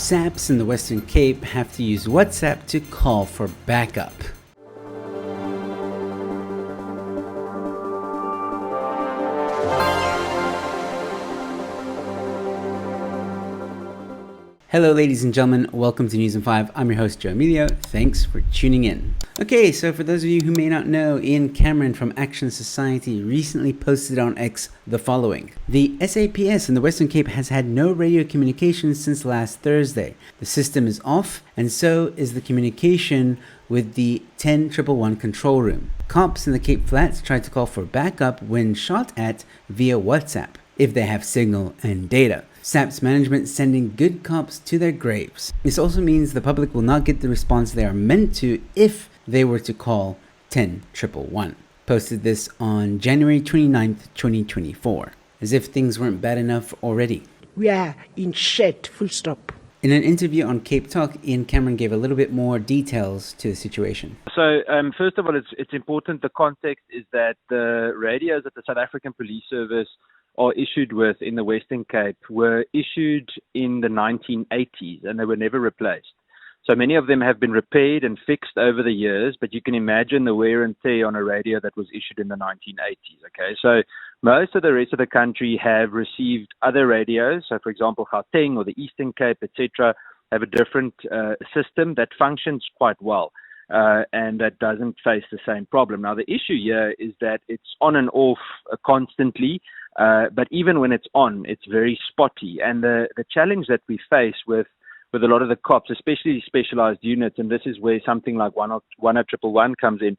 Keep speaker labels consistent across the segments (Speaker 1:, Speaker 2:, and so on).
Speaker 1: SAPS in the Western Cape have to use WhatsApp to call for backup. Hello ladies and gentlemen, welcome to News in 5. I'm your host Joe Emilio. Thanks for tuning in. Okay, so for those of you who may not know, Ian Cameron from Action Society recently posted on X the following. The SAPS in the Western Cape has had no radio communication since last Thursday. The system is off, and so is the communication with the 10111 control room. Cops in the Cape Flats tried to call for backup when shot at via WhatsApp, if they have signal and data. SAPS management sending good cops to their graves. This also means the public will not get the response they are meant to if they were to call 10111. Posted this on January 29th, 2024. As if things weren't bad enough already.
Speaker 2: We are in shit, full stop.
Speaker 1: In an interview on Cape Talk, Ian Cameron gave a little bit more details to the situation.
Speaker 3: So, first of all, it's important. The context is that the radios that the South African Police Service are issued with in the Western Cape were issued in the 1980s and they were never replaced. So many of them have been repaired and fixed over the years, but you can imagine the wear and tear on a radio that was issued in the 1980s. Okay, so most of the rest of the country have received other radios. So, for example, Gauteng or the Eastern Cape, etc., have a different system that functions quite well. And that doesn't face the same problem. Now, the issue here is that it's on and off constantly, but even when it's on, it's very spotty. And the challenge that we face with a lot of the cops, especially specialized units, and this is where something like 10111 comes in.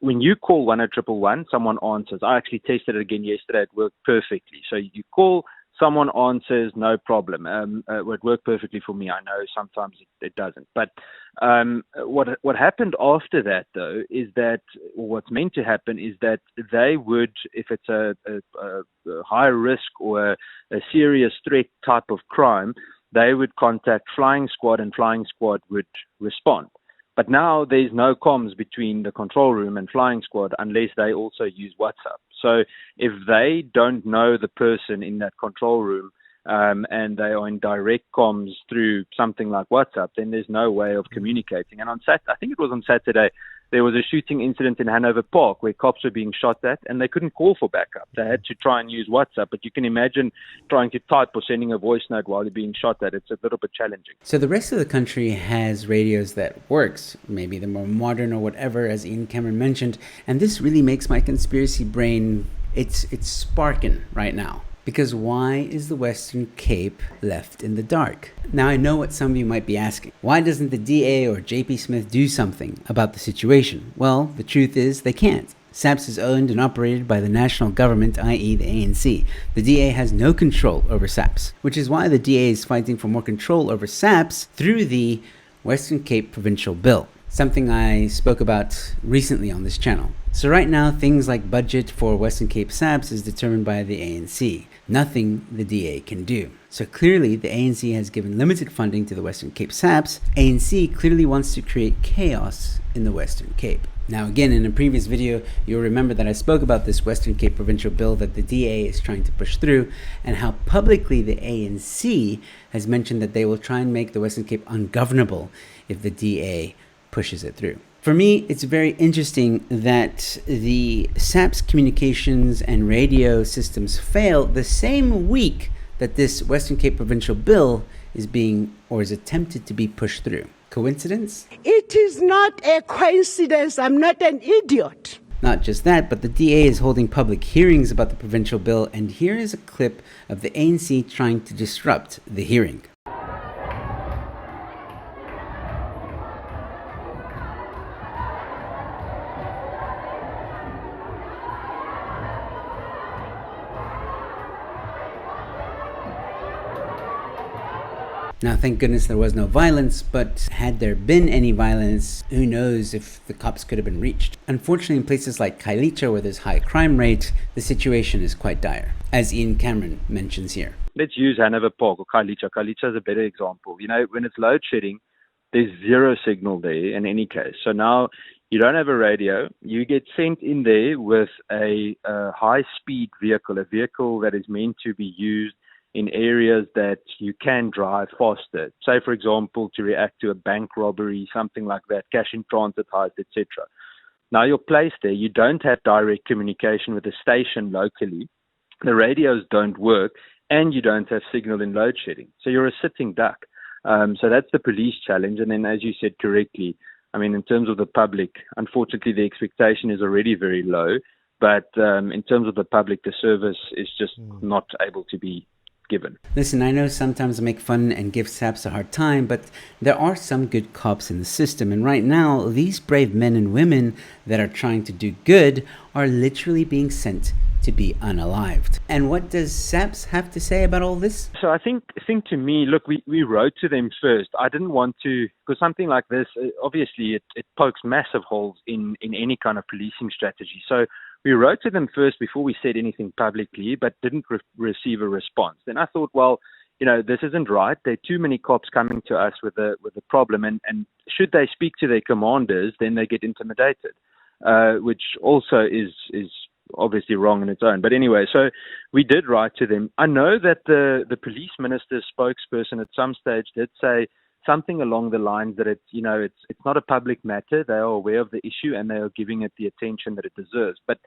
Speaker 3: When you call 10111, someone answers. I actually tested it again yesterday. It worked perfectly. So you call, someone answers, no problem. It worked perfectly for me. I know sometimes it doesn't. But what happened after that, though, is that what's meant to happen is that they would, if it's a high risk or a serious threat type of crime, they would contact Flying Squad and Flying Squad would respond. But now there's no comms between the control room and Flying Squad unless they also use WhatsApp. So if they don't know the person in that control room and they are in direct comms through something like WhatsApp, then there's no way of communicating. And I think it was on Saturday, there was a shooting incident in Hanover Park where cops were being shot at and they couldn't call for backup. They had to try and use WhatsApp, but you can imagine trying to type or sending a voice note while you're being shot at. It's a little bit challenging.
Speaker 1: So the rest of the country has radios that works, maybe they're more modern or whatever, as Ian Cameron mentioned, and this really makes my conspiracy brain, it's sparking right now. Because why is the Western Cape left in the dark? Now I know what some of you might be asking. Why doesn't the DA or JP Smith do something about the situation? Well, the truth is they can't. SAPS is owned and operated by the national government, i.e. the ANC. The DA has no control over SAPS, which is why the DA is fighting for more control over SAPS through the Western Cape provincial bill. Something I spoke about recently on this channel. So right now, things like budget for Western Cape SAPS is determined by the ANC. Nothing the DA can do. So clearly, the ANC has given limited funding to the Western Cape SAPS. ANC clearly wants to create chaos in the Western Cape. Now again, in a previous video, you'll remember that I spoke about this Western Cape provincial bill that the DA is trying to push through and how publicly the ANC has mentioned that they will try and make the Western Cape ungovernable if the DA pushes it through. For me, it's very interesting that the SAPS communications and radio systems fail the same week that this Western Cape provincial bill is attempted to be pushed through. Coincidence?
Speaker 2: It is not a coincidence. I'm not an idiot.
Speaker 1: Not just that, but the DA is holding public hearings about the provincial bill, and here is a clip of the ANC trying to disrupt the hearing. Now, thank goodness there was no violence, but had there been any violence, who knows if the cops could have been reached. Unfortunately, in places like Khayelitsha, where there's high crime rate, the situation is quite dire, as Ian Cameron mentions here.
Speaker 3: Let's use Hanover Park or Khayelitsha. Khayelitsha is a better example. When it's load shedding, there's zero signal there in any case. So now you don't have a radio. You get sent in there with a high-speed vehicle, a vehicle that is meant to be used in areas that you can drive faster. Say, for example, to react to a bank robbery, something like that, cash in transit heist, etc. Now you're placed there. You don't have direct communication with the station locally. The radios don't work, and you don't have signal in load shedding. So you're a sitting duck. So that's the police challenge. And then, as you said correctly, I mean, in terms of the public, unfortunately, the expectation is already very low. But in terms of the public, the service is just not able to be given.
Speaker 1: Listen, I know sometimes I make fun and give SAPS a hard time, but there are some good cops in the system. And right now, these brave men and women that are trying to do good are literally being sent to be unalived. And what does SAPS have to say about all this?
Speaker 3: So I think to me, look, we wrote to them first. I didn't want to, because something like this, obviously it pokes massive holes in any kind of policing strategy. So we wrote to them first before we said anything publicly, but didn't receive a response. Then I thought, well, this isn't right. There are too many cops coming to us with a problem, and should they speak to their commanders, then they get intimidated, which also is obviously wrong in its own. But anyway, so we did write to them. I know that the police minister's spokesperson at some stage did say something along the lines that it's not a public matter. They are aware of the issue and they are giving it the attention that it deserves. But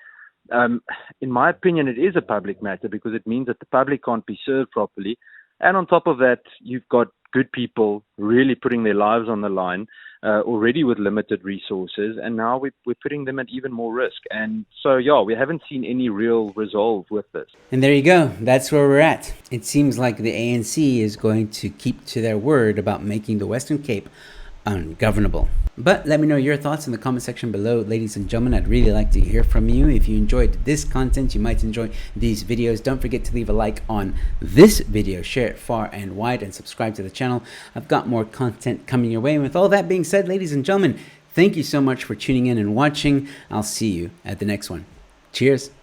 Speaker 3: in my opinion, it is a public matter because it means that the public can't be served properly. And on top of that, you've got good people really putting their lives on the line already with limited resources, and now we're putting them at even more risk. And so, yeah, we haven't seen any real resolve with this.
Speaker 1: And there you go. That's where we're at. It seems like the ANC is going to keep to their word about making the Western Cape ungovernable. But let me know your thoughts in the comment section below, ladies and gentlemen. I'd really like to hear from you. If you enjoyed this content, you might enjoy these videos. Don't forget to leave a like on this video, share it far and wide, and subscribe to the channel. I've got more content coming your way. And with all that being said, ladies and gentlemen, thank you so much for tuning in and watching. I'll see you at the next one. Cheers.